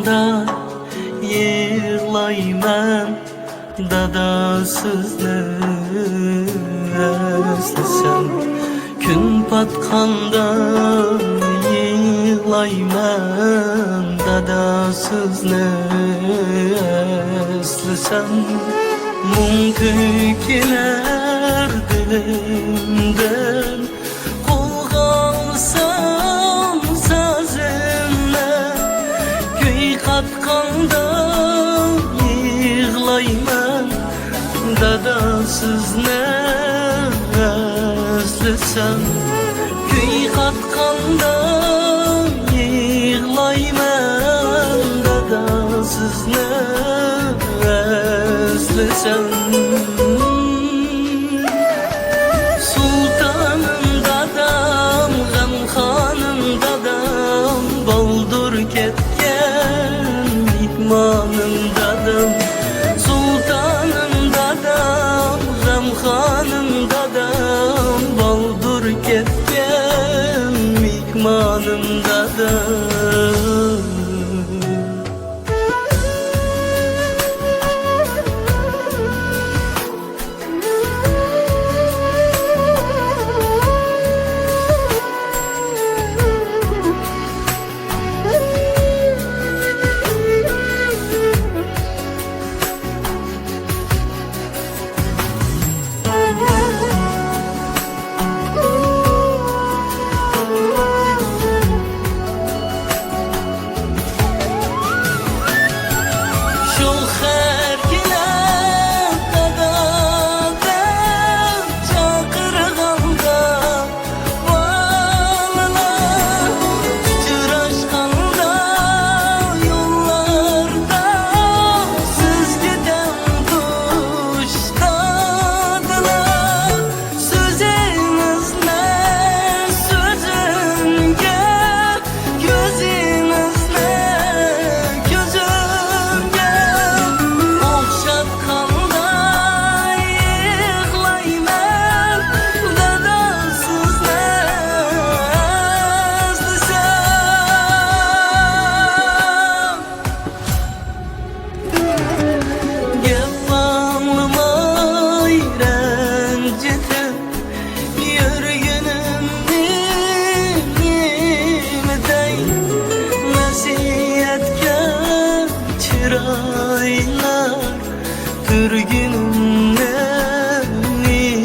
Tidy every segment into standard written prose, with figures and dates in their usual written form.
patqanda yığlayman, dadasızны özlesem. Gün patqanda yığlayman, dadasızны özlesem. Mum köküler dilimden, kolğalsam sazımla. Köy katqanda yığlayman, dadasızны özlesem. Köy katqanda yığlayman, dadasızны özlesem. Sultanım dadam, gamxanım dadam, boldur ketken mehmanım dadam. Sultanım dadam, gamxanım dadam, boldur ketken mehmanım dadam.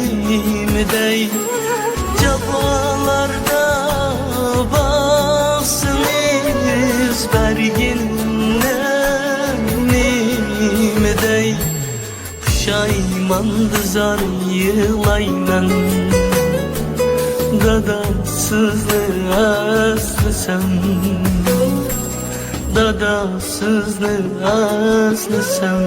Türgünümdey cafalarda baksın iz berginimdey. Puşaymandı zar yığlayman, dadasızны özlesem. Dadasızны özlesem.